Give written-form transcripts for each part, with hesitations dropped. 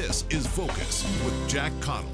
This is Focus with Jack Caudill.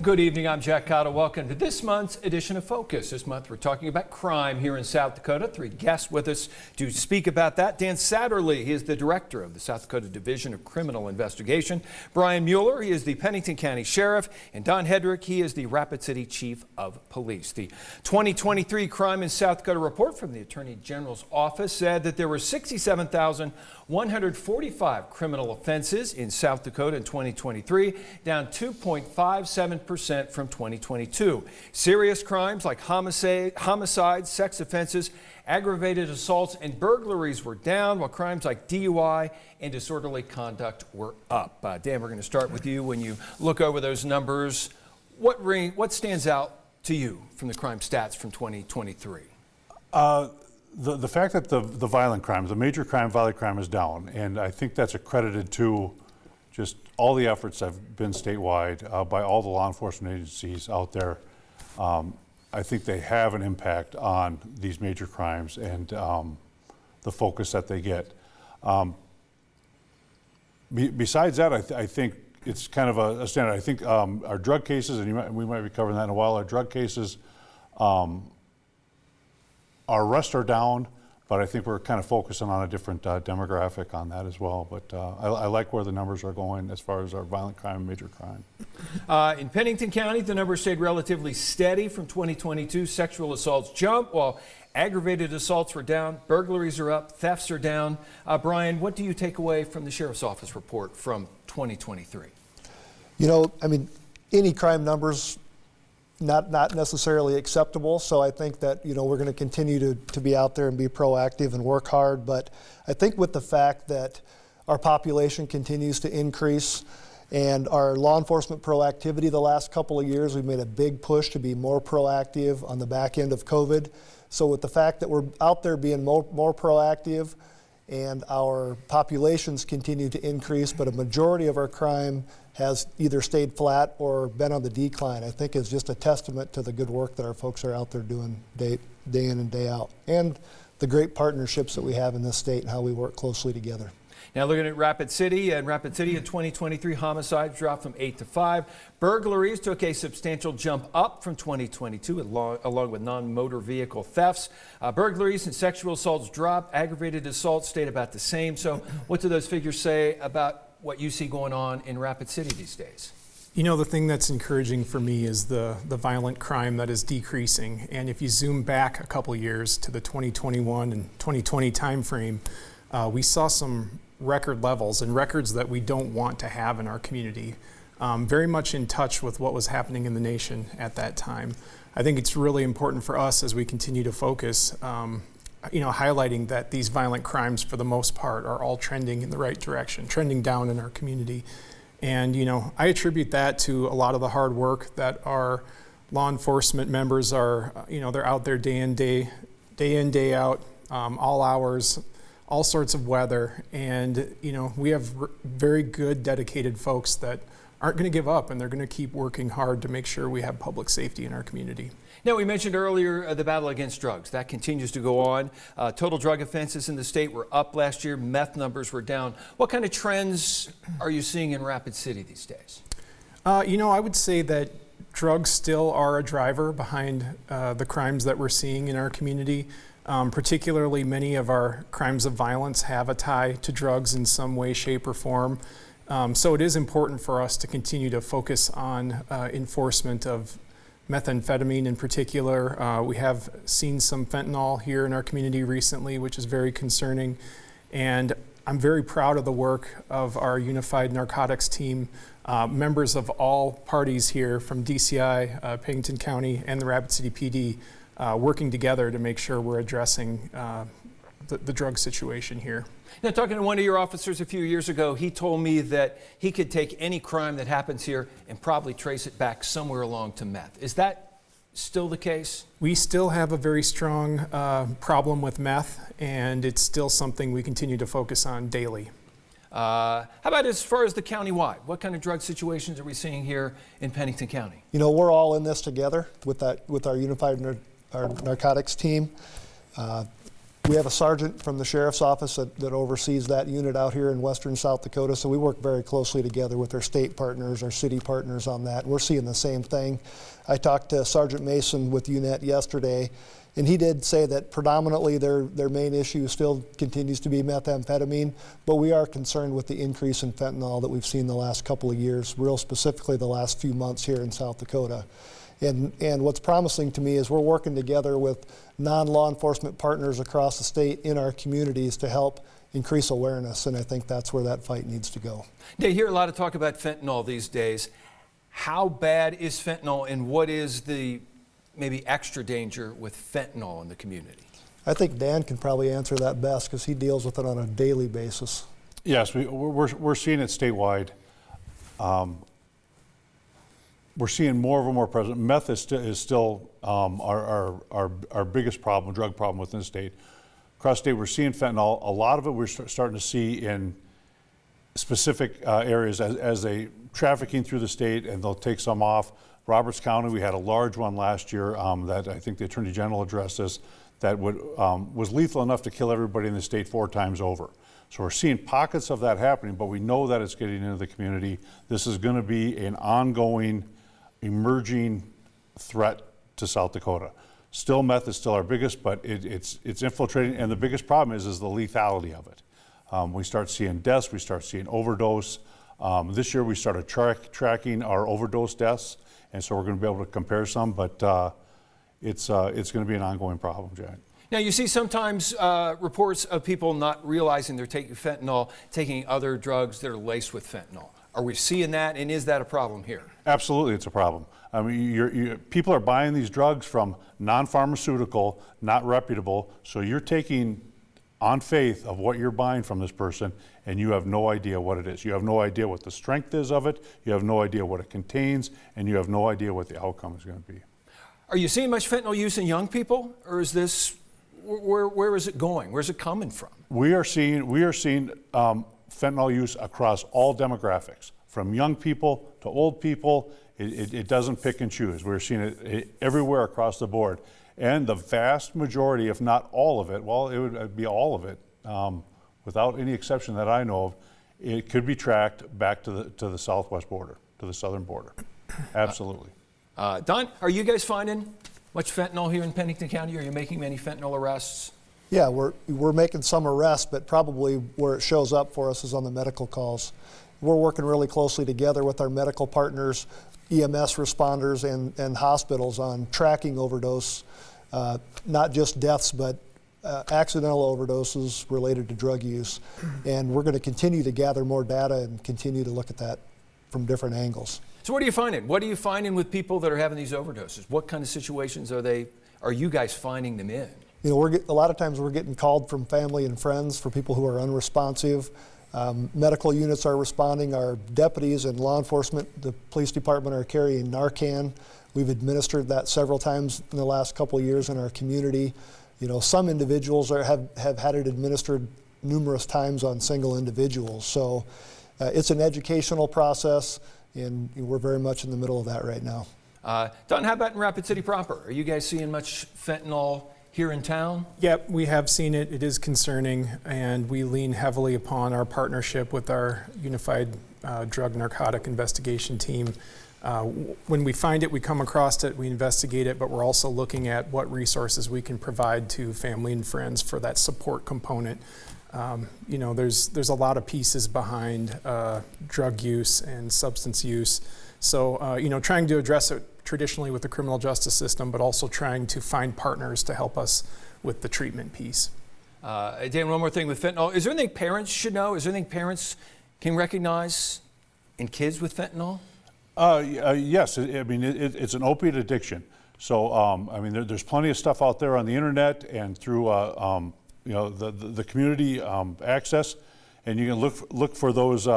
Good evening, I'm Jack Caudill. Welcome to this month's edition of Focus. This month we're talking about crime here in South Dakota. Three guests with us to speak about that. Dan Satterlee, he is the director of the South Dakota Division of Criminal Investigation. Brian Mueller, he is the Pennington County Sheriff. And Don Hedrick, he is the Rapid City Chief of Police. The 2023 Crime in South Dakota report from the Attorney General's office said that there were 67,145 criminal offenses in South Dakota in 2023, down 2.57% from 2022. Serious crimes like homicides, sex offenses, aggravated assaults, and burglaries were down, while crimes like DUI and disorderly conduct were up. Dan, we're going to start with you. When you look over those numbers, what stands out to you from the crime stats from 2023? The fact that the violent crimes, the major crime, violent crime is down, and I think that's accredited to just all the efforts that have been statewide by all the law enforcement agencies out there. I think they have an impact on these major crimes and the focus that they get. Besides that, I think it's kind of a standard. I think our drug cases, and we might be covering that in a while, our drug cases, our arrests are down, but I think we're kind of focusing on a different demographic on that as well. But I like where the numbers are going as far as our violent crime and major crime. In Pennington County, the numbers stayed relatively steady from 2022. Sexual assaults jumped while aggravated assaults were down, burglaries are up, thefts are down. Brian, what do you take away from the Sheriff's Office report from 2023? You know, I mean, any crime numbers not necessarily acceptable, so I think that, you know, we're going to continue to be out there and be proactive and work hard. But I think with the fact that our population continues to increase and our law enforcement proactivity the last couple of years, we've made a big push to be more proactive on the back end of COVID. So with the fact that we're out there being more proactive and our populations continue to increase, but a majority of our crime has either stayed flat or been on the decline, I think is just a testament to the good work that our folks are out there doing day in and day out, and the great partnerships that we have in this state and how we work closely together. Now looking at Rapid City, in 2023, homicides dropped from 8 to 5. Burglaries took a substantial jump up from 2022 along with non-motor vehicle thefts. Burglaries and sexual assaults dropped. Aggravated assaults stayed about the same. So what do those figures say about what you see going on in Rapid City these days? You know, the thing that's encouraging for me is the violent crime that is decreasing. And if you zoom back a couple years to the 2021 and 2020 timeframe, we saw some record levels and records that we don't want to have in our community. Very much in touch with what was happening in the nation at that time. I think it's really important for us as we continue to focus, highlighting that these violent crimes for the most part are all trending in the right direction, trending down in our community. And, I attribute that to a lot of the hard work that our law enforcement members are, they're out there day in, day out, all hours, all sorts of weather. And, we have very good, dedicated folks that aren't going to give up, and they're going to keep working hard to make sure we have public safety in our community. Now, we mentioned earlier the battle against drugs. That continues to go on. Total drug offenses in the state were up last year. Meth numbers were down. What kind of trends are you seeing in Rapid City these days? I would say that drugs still are a driver behind the crimes that we're seeing in our community. Particularly, many of our crimes of violence have a tie to drugs in some way, shape, or form. So it is important for us to continue to focus on enforcement of methamphetamine in particular. We have seen some fentanyl here in our community recently, which is very concerning. And I'm very proud of the work of our Unified Narcotics team, members of all parties here from DCI, Pennington County, and the Rapid City PD, working together to make sure we're addressing the drug situation here. Now, talking to one of your officers a few years ago, he told me that he could take any crime that happens here and probably trace it back somewhere along to meth. Is that still the case? We still have a very strong problem with meth, and it's still something we continue to focus on daily. How about as far as the county-wide? What kind of drug situations are we seeing here in Pennington County? We're all in this together with our Unified Narcotics team. We have a sergeant from the sheriff's office that oversees that unit out here in western South Dakota, so we work very closely together with our state partners, our city partners on that. We're seeing the same thing. I talked to Sergeant Mason with UNET yesterday, and he did say that predominantly their main issue still continues to be methamphetamine, but we are concerned with the increase in fentanyl that we've seen the last couple of years, real specifically the last few months here in South Dakota. And what's promising to me is we're working together with non-law enforcement partners across the state in our communities to help increase awareness, and I think that's where that fight needs to go. You hear a lot of talk about fentanyl these days. How bad is fentanyl, and what is the maybe extra danger with fentanyl in the community? I think Dan can probably answer that best because he deals with it on a daily basis. Yes, we're seeing it statewide. We're seeing more and more present. Meth is still our biggest problem, drug problem within the state. Across the state, we're seeing fentanyl. A lot of it we're starting to see in specific areas as they trafficking through the state, and they'll take some off. Roberts County, we had a large one last year that I think the Attorney General addressed this, that was lethal enough to kill everybody in the state 4 times over. So we're seeing pockets of that happening, but we know that it's getting into the community. This is going to be an ongoing, emerging threat to South Dakota. Still, meth is still our biggest, but it's infiltrating, and the biggest problem is the lethality of it. We start seeing deaths, we start seeing overdose. This year we started tracking our overdose deaths, and so we're going to be able to compare some, but it's going to be an ongoing problem, Jack. Now, you see sometimes reports of people not realizing they're taking fentanyl, taking other drugs that are laced with fentanyl. Are we seeing that, and is that a problem here? Absolutely, it's a problem. I mean, people are buying these drugs from non-pharmaceutical, not reputable, so you're taking on faith of what you're buying from this person, and you have no idea what it is. You have no idea what the strength is of it, you have no idea what it contains, and you have no idea what the outcome is going to be. Are you seeing much fentanyl use in young people, or is this, where is it going? Where's it coming from? We are seeing fentanyl use across all demographics, from young people to old people. It doesn't pick and choose. We're seeing it everywhere across the board. And the vast majority, if not all of it, well, it would be all of it, without any exception that I know of, it could be tracked back to the southwest border, to the southern border. Absolutely. Don, are you guys finding much fentanyl here in Pennington County? Are you making many fentanyl arrests? Yeah, we're making some arrests, but probably where it shows up for us is on the medical calls. We're working really closely together with our medical partners, EMS responders, and hospitals on tracking overdose, not just deaths, but accidental overdoses related to drug use. And we're going to continue to gather more data and continue to look at that from different angles. So what are you finding? What are you finding with people that are having these overdoses? What kind of situations are you guys finding them in? You know, a lot of times we're getting called from family and friends for people who are unresponsive. Medical units are responding. Our deputies and law enforcement, the police department, are carrying Narcan. We've administered that several times in the last couple of years in our community. You know, some individuals have had it administered numerous times on single individuals. So it's an educational process, and we're very much in the middle of that right now. Don, how about in Rapid City proper? Are you guys seeing much fentanyl here in town? Yep, we have seen it. It is concerning, and we lean heavily upon our partnership with our Unified Drug Narcotic Investigation Team. When we find it, we come across it, we investigate it, but we're also looking at what resources we can provide to family and friends for that support component. You know, there's a lot of pieces behind drug use and substance use. So, you know, trying to address it traditionally with the criminal justice system, but also trying to find partners to help us with the treatment piece. Dan, one more thing with fentanyl. Is there anything parents should know? Is there anything parents can recognize in kids with fentanyl? Yes, I mean, it's an opiate addiction. So, I mean, there's plenty of stuff out there on the internet and through, you know, the community access, and you can look for those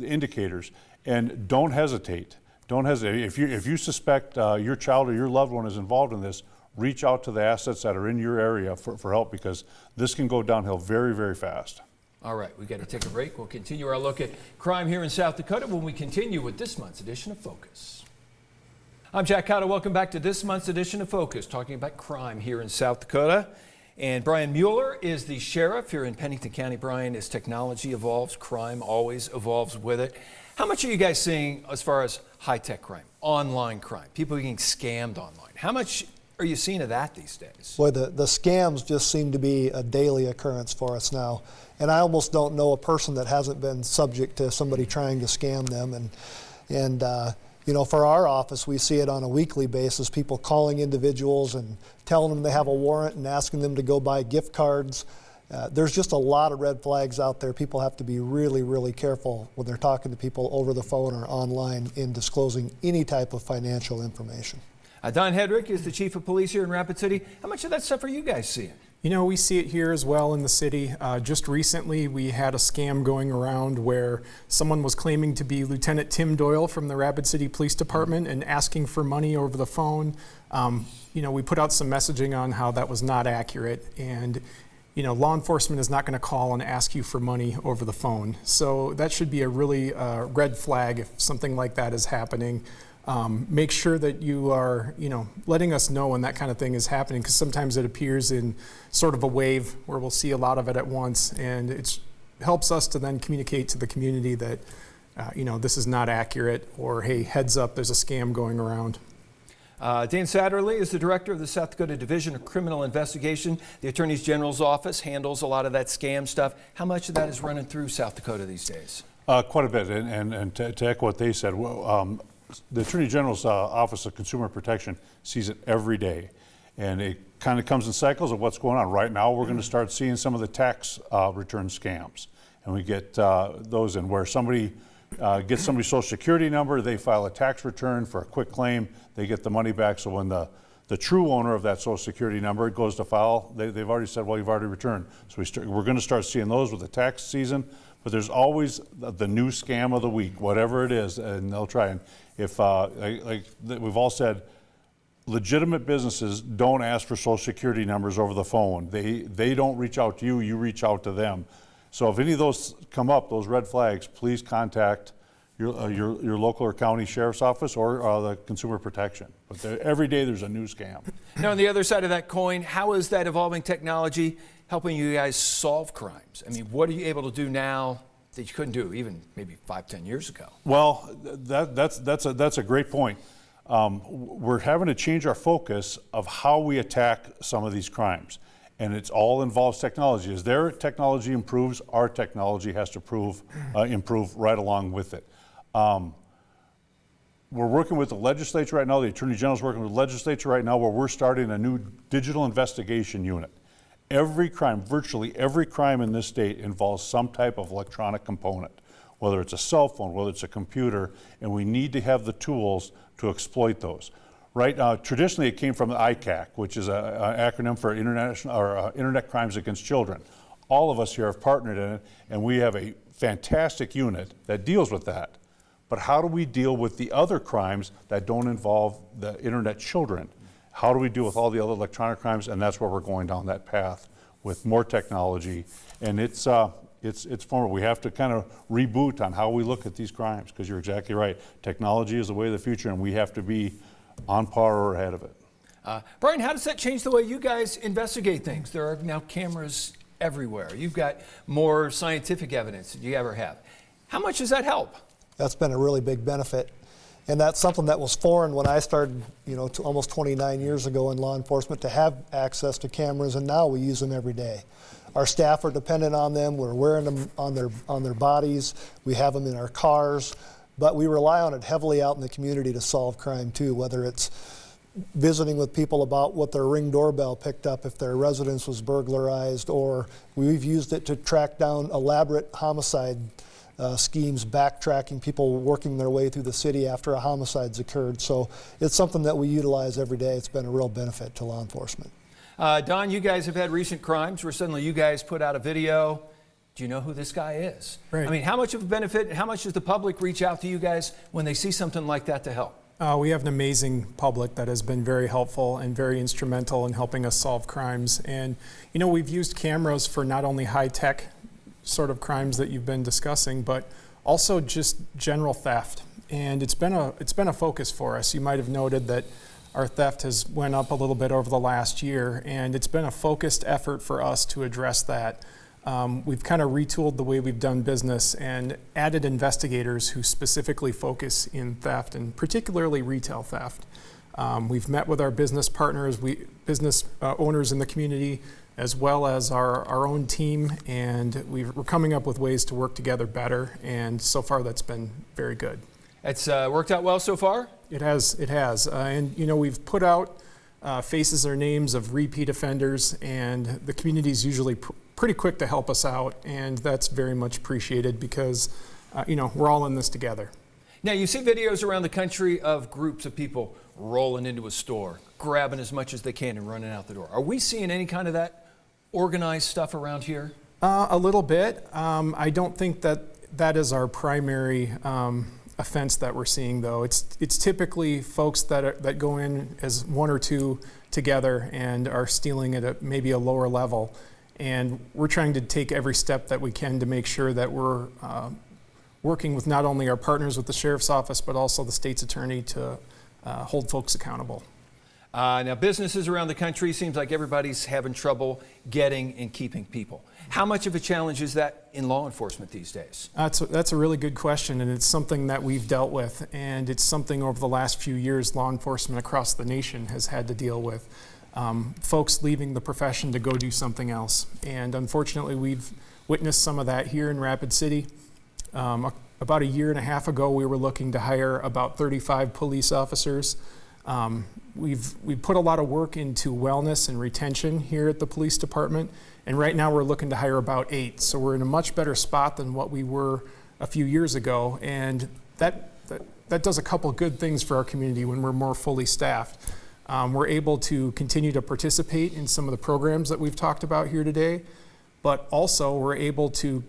indicators. And don't hesitate. Don't hesitate. If you suspect your child or your loved one is involved in this, reach out to the assets that are in your area for help, because this can go downhill very, very fast. All right, we've got to take a break. We'll continue our look at crime here in South Dakota when we continue with this month's edition of Focus. I'm Jack Caudill. Welcome back to this month's edition of Focus, talking about crime here in South Dakota. And Brian Mueller is the sheriff here in Pennington County. Brian, as technology evolves, crime always evolves with it. How much are you guys seeing as far as high-tech crime, online crime, people getting scammed online? How much are you seeing of that these days? Boy, the scams just seem to be a daily occurrence for us now. And I almost don't know a person that hasn't been subject to somebody trying to scam them. And you know, for our office, we see it on a weekly basis, people calling individuals and telling them they have a warrant and asking them to go buy gift cards. There's just a lot of red flags out there. People have to be really, really careful when they're talking to people over the phone or online in disclosing any type of financial information. Don Hedrick is the chief of police here in Rapid City. How much of that stuff are you guys seeing? You know, we see it here as well in the city. Just recently, we had a scam going around where someone was claiming to be Lieutenant Tim Doyle from the Rapid City Police Department and asking for money over the phone. You know, we put out some messaging on how that was not accurate, and you know, law enforcement is not going to call and ask you for money over the phone. So that should be a really red flag if something like that is happening. Make sure that you are, you know, letting us know when that kind of thing is happening, because sometimes it appears in sort of a wave where we'll see a lot of it at once, and it helps us to then communicate to the community that, you know, this is not accurate, or hey, heads up, there's a scam going around. Dan Satterlee is the director of the South Dakota Division of Criminal Investigation. The Attorney General's office handles a lot of that scam stuff. How much of that is running through South Dakota these days? Quite a bit, and to echo what they said, the Attorney General's Office of Consumer Protection sees it every day, and it kind of comes in cycles of what's going on. Right now, we're going to start seeing some of the tax return scams, and we get those in where somebody gets somebody's social security number, they file a tax return for a quick claim, they get the money back. So when the true owner of that social security number goes to file, they've already said, well, you've already returned. So we're going to start seeing those with the tax season. But there's always the new scam of the week, whatever it is, and they'll try. And if, like we've all said, legitimate businesses don't ask for social security numbers over the phone. They don't reach out to you, you reach out to them. So if any of those come up, those red flags, please contact your local or county sheriff's office or the consumer protection. But every day there's a new scam. Now, on the other side of that coin, how is that evolving technology helping you guys solve crimes? I mean, what are you able to do now that you couldn't do even maybe 5-10 years ago? Well, that's a great point. We're having to change our focus of how we attack some of these crimes, and it all involves technology. As their technology improves, our technology has to improve right along with it. We're working with the legislature right now. The Attorney General's working with the legislature right now, where we're starting a new digital investigation unit. Every crime, virtually every crime in this state involves some type of electronic component, whether it's a cell phone, whether it's a computer, and we need to have the tools to exploit those. Right now, traditionally it came from the ICAC, which is an acronym for Internet Crimes Against Children. All of us here have partnered in it, and we have a fantastic unit that deals with that. But how do we deal with the other crimes that don't involve the internet children? How do we deal with all the other electronic crimes? And that's where we're going down that path with more technology. And it's forward. We have to kind of reboot on how we look at these crimes, because you're exactly right. Technology is the way of the future, and we have to be on par or ahead of it. Brian, how does that change the way you guys investigate things? There are now cameras everywhere. You've got more scientific evidence than you ever have. How much does that help? That's been a really big benefit. And that's something that was foreign when I started, you know, almost 29 years ago in law enforcement, to have access to cameras, and now we use them every day. Our staff are dependent on them. We're wearing them on their bodies. We have them in our cars, but we rely on it heavily out in the community to solve crime too, whether it's visiting with people about what their Ring doorbell picked up if their residence was burglarized, or we've used it to track down elaborate homicide schemes, backtracking people working their way through the city after a homicide's occurred. So it's something that we utilize every day. It's been a real benefit to law enforcement. Don, you guys have had recent crimes where suddenly you guys put out a video. Do you know who this guy is? Right. I mean, how much of a benefit, and how much does the public reach out to you guys when they see something like that to help? We have an amazing public that has been very helpful and very instrumental in helping us solve crimes. And, you know, we've used cameras for not only high-tech sort of crimes that you've been discussing, but also just general theft. And it's been a focus for us. You might have noted that our theft has went up a little bit over the last year, and it's been a focused effort for us to address that. We've kind of retooled the way we've done business and added investigators who specifically focus in theft, and particularly retail theft. We've met with our business partners, business owners in the community, as well as our own team, and we're coming up with ways to work together better, and so far that's been very good. It's worked out well so far? It has. And you know, we've put out faces or names of repeat offenders, and the community is usually pretty quick to help us out, and that's very much appreciated because you know, we're all in this together. Now, you see videos around the country of groups of people rolling into a store, grabbing as much as they can and running out the door. Are we seeing any kind of that organized stuff around here? A little bit. I don't think that is our primary offense that we're seeing, though. It's typically folks that go in as one or two together and are stealing at maybe a lower level. And we're trying to take every step that we can to make sure that we're working with not only our partners with the Sheriff's Office, but also the state's attorney to hold folks accountable. Now, businesses around the country, seems like everybody's having trouble getting and keeping people. How much of a challenge is that in law enforcement these days? That's a really good question, and it's something that we've dealt with, and it's something over the last few years law enforcement across the nation has had to deal with. Folks leaving the profession to go do something else, and unfortunately we've witnessed some of that here in Rapid City. About a year and a half ago, we were looking to hire about 35 police officers. We've put a lot of work into wellness and retention here at the police department, and right now we're looking to hire about 8. So we're in a much better spot than what we were a few years ago, and that does a couple good things for our community when we're more fully staffed. We're able to continue to participate in some of the programs that we've talked about here today, but also we're able to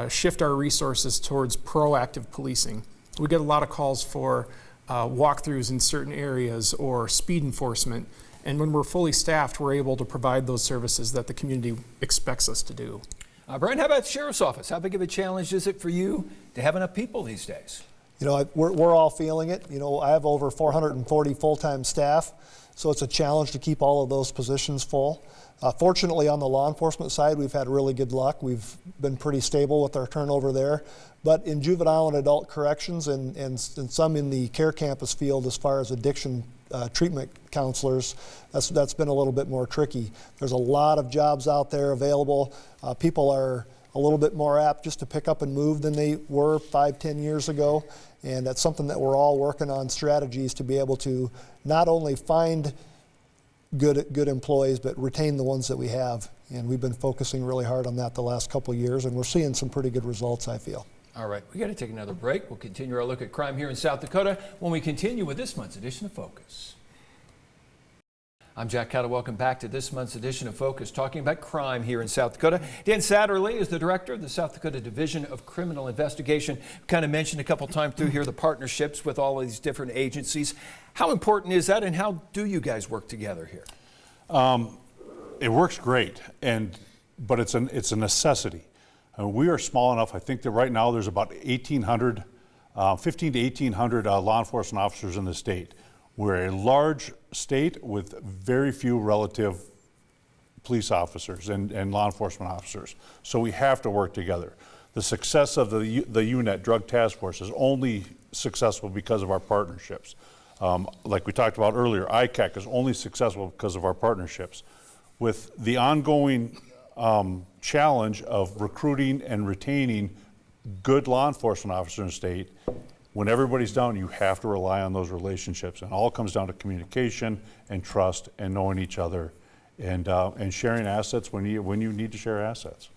shift our resources towards proactive policing. We get a lot of calls for walkthroughs in certain areas or speed enforcement, and when we're fully staffed, we're able to provide those services that the community expects us to do. Brian, how about the Sheriff's Office? How big of a challenge is it for you to have enough people these days? You know, we're all feeling it. You know, I have over 440 full-time staff, so it's a challenge to keep all of those positions full. Fortunately, on the law enforcement side, we've had really good luck. We've been pretty stable with our turnover there. But in juvenile and adult corrections and some in the care campus field as far as addiction treatment counselors, that's been a little bit more tricky. There's a lot of jobs out there available. People are a little bit more apt just to pick up and move than they were 5-10 years ago. And that's something that we're all working on, strategies to be able to not only find good employees, but retain the ones that we have. And we've been focusing really hard on that the last couple of years, and we're seeing some pretty good results, I feel. All right, we got to take another break. We'll continue our look at crime here in South Dakota when we continue with this month's edition of Focus. I'm Jack Caudill. Welcome back to this month's edition of Focus, talking about crime here in South Dakota. Dan Satterlee is the director of the South Dakota Division of Criminal Investigation. We kind of mentioned a couple times through here the partnerships with all of these different agencies. How important is that, and how do you guys work together here? It works great, but it's a necessity. We are small enough. I think that right now there's about 15 to 1,800 law enforcement officers in the state. We're a large state with very few relative police officers and law enforcement officers. So we have to work together. The success of the UNET Drug Task Force is only successful because of our partnerships. Like we talked about earlier, ICAC is only successful because of our partnerships. With the ongoing challenge of recruiting and retaining good law enforcement officers in the state, when everybody's down, you have to rely on those relationships. And it all comes down to communication and trust and knowing each other and sharing assets when you need to share assets.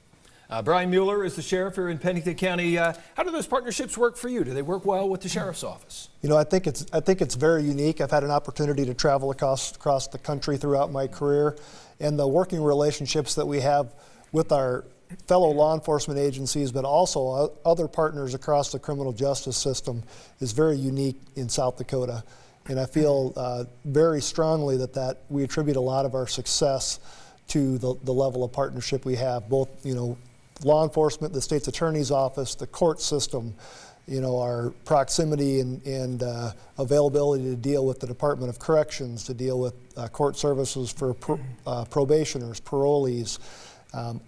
Brian Mueller is the sheriff here in Pennington County. How do those partnerships work for you? Do they work well with the Sheriff's Office? You know, I think it's very unique. I've had an opportunity to travel across the country throughout my career, and the working relationships that we have with our fellow law enforcement agencies, but also other partners across the criminal justice system, is very unique in South Dakota. And I feel very strongly that we attribute a lot of our success to the level of partnership we have, both, you know, law enforcement, the state's attorney's office, the court system, our proximity and availability to deal with the Department of Corrections, to deal with court services for probationers, parolees.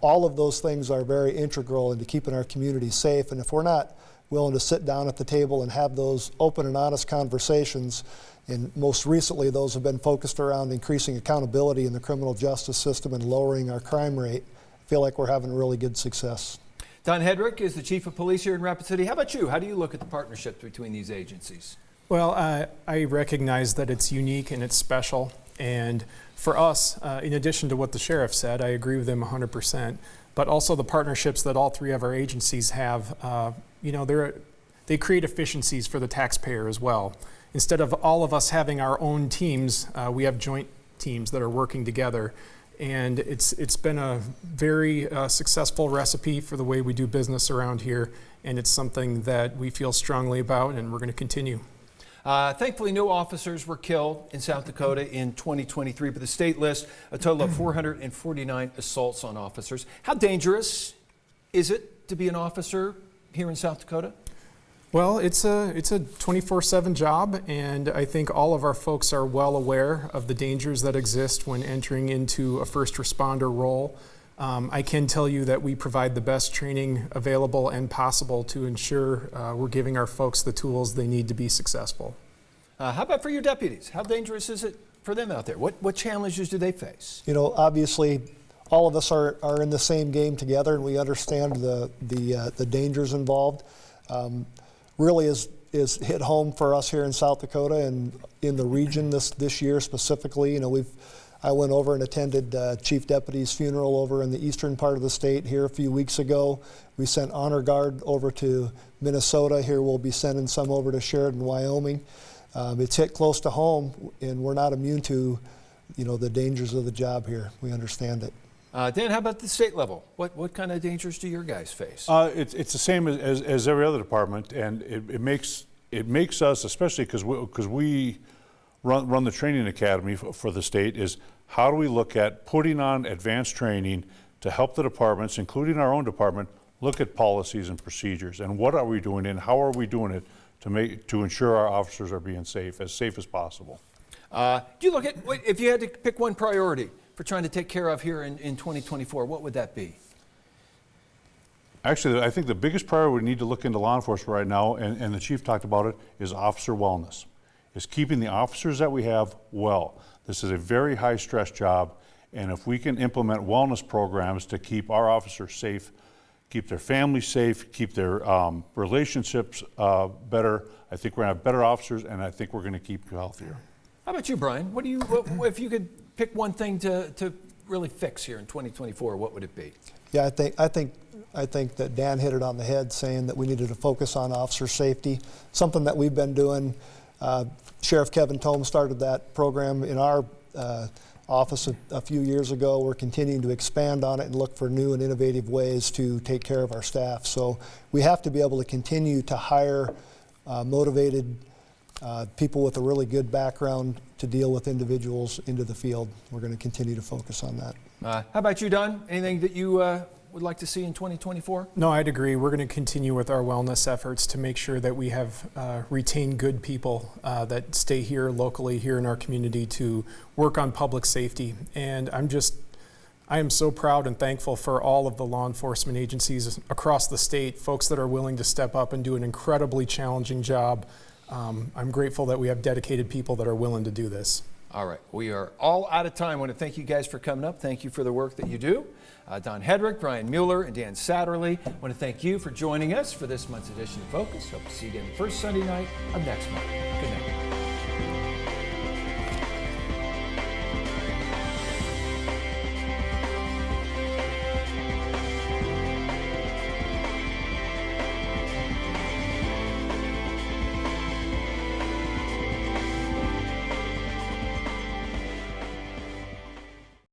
All of those things are very integral into keeping our community safe. And if we're not willing to sit down at the table and have those open and honest conversations, and most recently those have been focused around increasing accountability in the criminal justice system and lowering our crime rate, I feel like we're having really good success. Don Hedrick is the Chief of Police here in Rapid City. How about you? How do you look at the partnership between these agencies? Well, I recognize that it's unique and it's special. And for us, in addition to what the sheriff said, I agree with him 100%, but also the partnerships that all three of our agencies have, they create efficiencies for the taxpayer as well. Instead of all of us having our own teams, we have joint teams that are working together. And it's been a very successful recipe for the way we do business around here, and it's something that we feel strongly about, and we're going to continue. Thankfully, no officers were killed in South Dakota in 2023, but the state lists a total of 449 assaults on officers. How dangerous is it to be an officer here in South Dakota? Well, it's a 24/7 job, and I think all of our folks are well aware of the dangers that exist when entering into a first responder role. I can tell you that we provide the best training available and possible to ensure we're giving our folks the tools they need to be successful. How about for your deputies? How dangerous is it for them out there? What challenges do they face? Obviously, all of us are in the same game together, and we understand the dangers involved. Really is hit home for us here in South Dakota and in the region this year specifically. I went over and attended Chief Deputy's funeral over in the eastern part of the state here a few weeks ago. We sent Honor Guard over to Minnesota. Here we'll be sending some over to Sheridan, Wyoming. It's hit close to home, and we're not immune to the dangers of the job here. We understand it. Dan, how about the state level? What kind of dangers do your guys face? It's the same as every other department, and it makes us, especially because we run the training academy for the state, is how do we look at putting on advanced training to help the departments, including our own department, look at policies and procedures, and what are we doing and how are we doing it to ensure our officers are being safe as possible. Do you look at, if you had to pick one priority for trying to take care of here in 2024, what would that be? Actually, I think the biggest priority we need to look into law enforcement right now, and the chief talked about it, is officer wellness. Is keeping the officers that we have well. This is a very high stress job, and if we can implement wellness programs to keep our officers safe, keep their families safe, keep their relationships better, I think we're gonna have better officers, and I think we're gonna keep healthier. How about you, Brian? What if you could pick one thing to really fix here in 2024, what would it be? Yeah, I think that Dan hit it on the head, saying that we needed to focus on officer safety. Something that we've been doing. Sheriff Kevin Tome started that program in our office a few years ago. We're continuing to expand on it and look for new and innovative ways to take care of our staff. So we have to be able to continue to hire motivated people with a really good background to deal with individuals into the field. We're going to continue to focus on that. How about you, Don? Anything that you would like to see in 2024? No, I'd agree. We're going to continue with our wellness efforts to make sure that we have retained good people that stay here locally, here in our community, to work on public safety. And I am so proud and thankful for all of the law enforcement agencies across the state, folks that are willing to step up and do an incredibly challenging job. I'm grateful that we have dedicated people that are willing to do this. All right, we are all out of time. I want to thank you guys for coming up. Thank you for the work that you do. Don Hedrick, Brian Mueller, and Dan Satterlee, I want to thank you for joining us for this month's edition of Focus. Hope to see you again the first Sunday night of next month. Good night.